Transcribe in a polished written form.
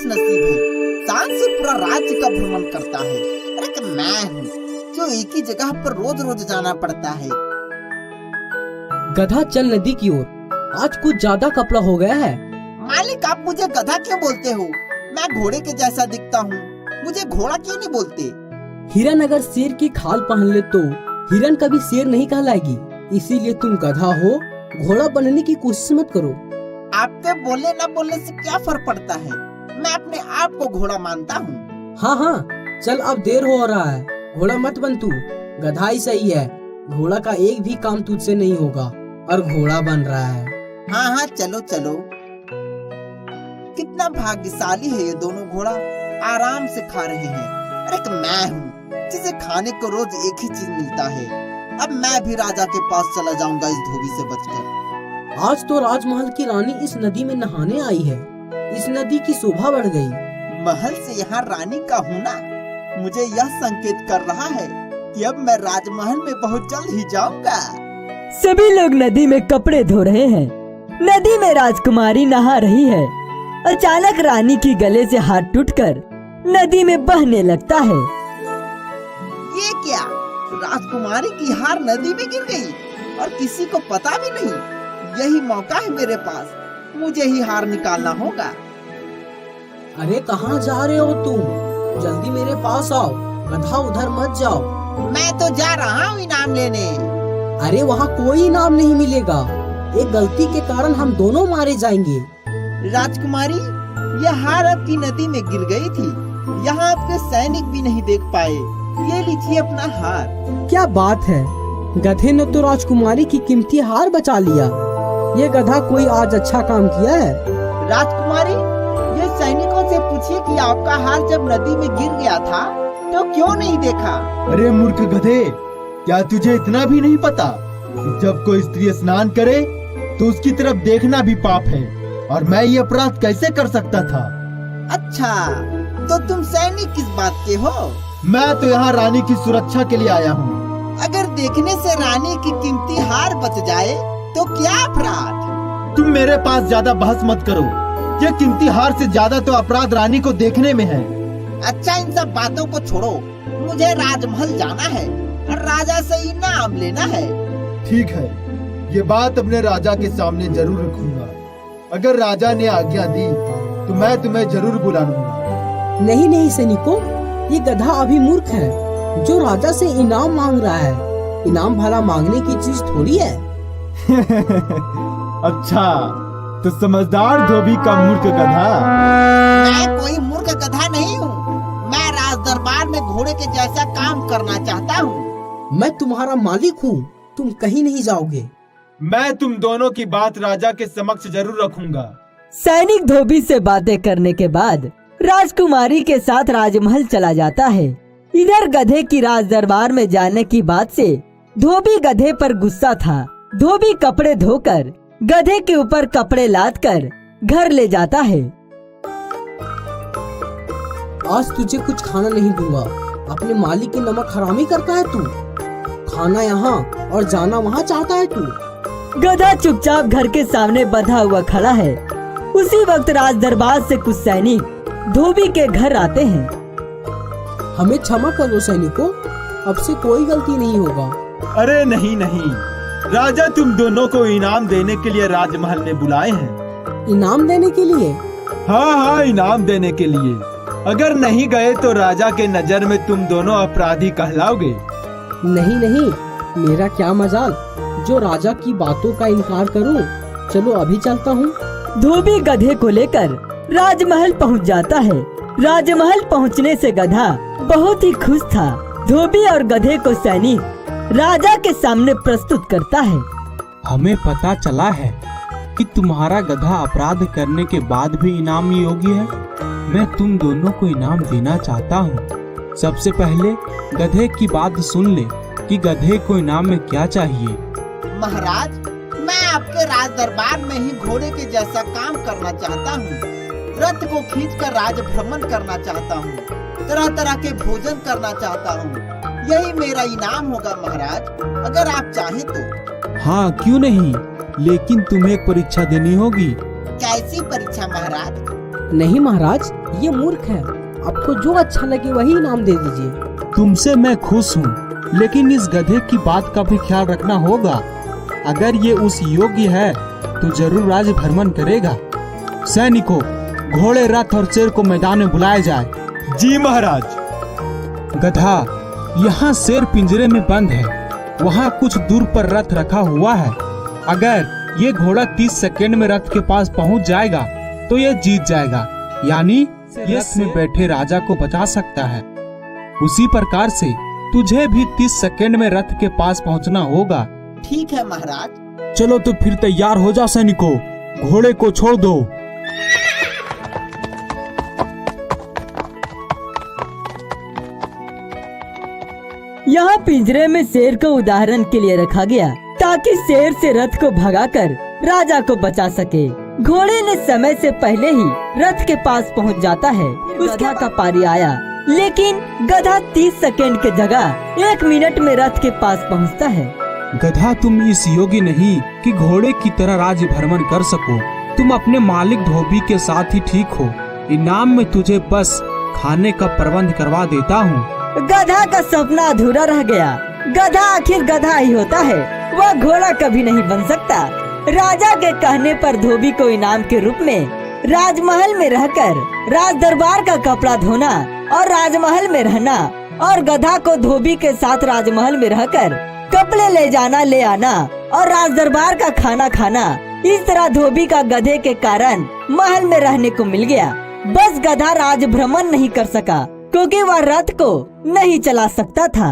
नसीब है, शान से पूरा राज्य का भ्रमण करता है। अरे कि मैं हूँ जो एक ही जगह पर रोज रोज जाना पड़ता है। गधा चल नदी की ओर, आज कुछ ज्यादा कपड़ा हो गया है। मालिक, आप मुझे गधा क्यों बोलते हो? मैं घोड़े के जैसा दिखता हूँ, मुझे घोड़ा क्यों नहीं बोलते? हिरन अगर शेर की खाल पहन ले तो हिरन कभी शेर नहीं कहलाएगी, इसीलिए तुम गधा हो, घोड़ा बनने की कोशिश मत करो। आपके बोलने न बोलने से क्या फर्क पड़ता है? मैं अपने आप को घोड़ा मानता हूँ। हाँ हाँ, चल अब देर हो रहा है, घोड़ा मत बन तू, गधा ही सही है। घोड़ा का एक भी काम तुझसे नहीं होगा और घोड़ा बन रहा है। हाँ हाँ, चलो चलो। कितना भाग्यशाली है ये दोनों, घोड़ा आराम से खा रहे हैं। अरे कि मैं हूँ जिसे खाने को रोज एक ही चीज मिलता है। अब मैं भी राजा के पास चला जाऊंगा इस धोबी से बचकर। आज तो राजमहल की रानी इस नदी में नहाने आई है, इस नदी की शोभा बढ़ गई। महल से यहाँ रानी का होना मुझे यह संकेत कर रहा है कि अब मैं राजमहल में बहुत जल्द ही जाऊंगा। सभी लोग नदी में कपड़े धो रहे हैं। नदी में राजकुमारी नहा रही है। अचानक रानी की गले से हाथ टूटकर नदी में बहने लगता है। ये क्या? राजकुमारी की हार नदी में गिर गई और किसी को पता भी नहीं। यही मौका है मेरे पास, मुझे ही हार निकालना होगा। अरे कहाँ जा रहे हो तुम? जल्दी मेरे पास आओ, गधा उधर मत जाओ। मैं तो जा रहा हूँ इनाम लेने। अरे वहाँ कोई इनाम नहीं मिलेगा, एक गलती के कारण हम दोनों मारे जाएंगे। राजकुमारी, यह हार आपकी नदी में गिर गई थी, यहाँ आपके सैनिक भी नहीं देख पाए। ये लीजिए अपना हार। क्या बात है, गधे ने तो राजकुमारी की कीमती हार बचा लिया। ये गधा कोई आज अच्छा काम किया है। राजकुमारी, ये सैनिकों से पूछिए कि आपका हार जब नदी में गिर गया था तो क्यों नहीं देखा? अरे मूर्ख गधे, क्या तुझे इतना भी नहीं पता कि जब कोई स्त्री स्नान करे तो उसकी तरफ देखना भी पाप है, और मैं ये अपराध कैसे कर सकता था? अच्छा, तो तुम सैनिक किस बात के हो? मैं तो यहाँ रानी की सुरक्षा के लिए आया हूँ। अगर देखने से रानी की कीमती हार बच जाए तो क्या अपराध? तुम मेरे पास ज्यादा बहस मत करो, ये कीमती हार से ज्यादा तो अपराध रानी को देखने में है। अच्छा, इन सब बातों को छोड़ो, मुझे राजमहल जाना है और राजा से इनाम लेना है। ठीक है, ये बात अपने राजा के सामने जरूर रखूंगा। अगर राजा ने आज्ञा दी तो मैं तुम्हें जरूर बुला लूंगा। नहीं नहीं सैनिकों, ये गधा अभी मूर्ख है जो राजा से इनाम मांग रहा है। इनाम भला मांगने की चीज थोड़ी है। अच्छा, तो समझदार धोबी का मूर्ख गधा। मैं कोई मूर्ख गधा नहीं हूँ, मैं राज दरबार में घोड़े के जैसा काम करना चाहता हूँ। मैं तुम्हारा मालिक हूँ, तुम कहीं नहीं जाओगे। मैं तुम दोनों की बात राजा के समक्ष जरूर रखूंगा। सैनिक धोबी से बातें करने के बाद राजकुमारी के साथ राजमहल चला जाता है। इधर गधे की राज दरबार में जाने की बात से धोबी गधे पर गुस्सा था। धोबी कपड़े धोकर गधे के ऊपर कपड़े लाद कर घर ले जाता है। आज तुझे कुछ खाना नहीं दूंगा, अपने मालिक की नमक हरामी करता है तू। खाना यहाँ और जाना वहाँ चाहता है तू। गधा चुपचाप घर के सामने बंधा हुआ खड़ा है। उसी वक्त राज दरबार से कुछ सैनिक धोबी के घर आते हैं। हमें क्षमा कर दो सैनिकों, अब से कोई गलती नहीं होगा। अरे नहीं नहीं, राजा तुम दोनों को इनाम देने के लिए राजमहल में बुलाए हैं। इनाम देने के लिए? हाँ हाँ, इनाम देने के लिए। अगर नहीं गए तो राजा के नजर में तुम दोनों अपराधी कहलाओगे। नहीं नहीं, मेरा क्या मजाल जो राजा की बातों का इनकार करूं। चलो अभी चलता हूँ। धोबी गधे को लेकर राजमहल पहुँच जाता है। राजमहल पहुँचने से गधा बहुत ही खुश था। धोबी और गधे को सैनिक राजा के सामने प्रस्तुत करता है। हमें पता चला है कि तुम्हारा गधा अपराध करने के बाद भी इनाम योग्य है। मैं तुम दोनों को इनाम देना चाहता हूँ। सबसे पहले गधे की बात सुन ले कि गधे को इनाम में क्या चाहिए। महाराज, मैं आपके राज दरबार में ही घोड़े के जैसा काम करना चाहता हूँ। रथ को खींचकर राज भ्रमण करना चाहता हूँ, तरह तरह के भोजन करना चाहता हूँ। यही मेरा इनाम होगा महाराज, अगर आप चाहें तो। हाँ क्यों नहीं, लेकिन तुम्हें एक परीक्षा देनी होगी। कैसी परीक्षा महाराज? नहीं महाराज, ये मूर्ख है। आपको जो अच्छा लगे वही इनाम दे दीजिए। तुमसे मैं खुश हूँ, लेकिन इस गधे की बात का भी ख्याल रखना होगा। अगर ये उस योग्य है तो जरूर राज भ्रमण करेगा। सैनिकों, घोड़े, रथ और शेर को मैदान में बुलाया जाए। जी महाराज। गधा, यहाँ शेर पिंजरे में बंद है, वहाँ कुछ दूर पर रथ रखा हुआ है। अगर ये घोड़ा 30 सेकंड में रथ के पास पहुँच जाएगा तो ये जीत जाएगा, यानी ये रथ में बैठे राजा को बचा सकता है। उसी प्रकार से तुझे भी 30 सेकंड में रथ के पास पहुँचना होगा। ठीक है महाराज। चलो तो फिर तैयार हो जाओ सैनिकों, घोड़े को छोड़ दो। यहाँ पिंजरे में शेर को उदाहरण के लिए रखा गया ताकि शेर से रथ को भगाकर राजा को बचा सके। घोड़े ने समय से पहले ही रथ के पास पहुँच जाता है। उसका का पारी आया, लेकिन गधा 30 सेकंड के जगह 1 मिनट में रथ के पास पहुँचता है। गधा, तुम इस योग्य नहीं कि घोड़े की तरह राज्य भ्रमण कर सको। तुम अपने मालिक धोबी के साथ ही ठीक हो। इनाम में तुझे बस खाने का प्रबंध करवा देता हूँ। गधा का सपना अधूरा रह गया। गधा आखिर गधा ही होता है, वह घोड़ा कभी नहीं बन सकता। राजा के कहने पर धोबी को इनाम के रूप में राजमहल में रहकर राज दरबार का कपड़ा धोना और राजमहल में रहना, और गधा को धोबी के साथ राजमहल में रहकर कपड़े ले जाना ले आना और राज दरबार का खाना खाना। इस तरह धोबी का गधे के कारण महल में रहने को मिल गया। बस गधा राज भ्रमण नहीं कर सका क्योंकि वह रथ को नहीं चला सकता था।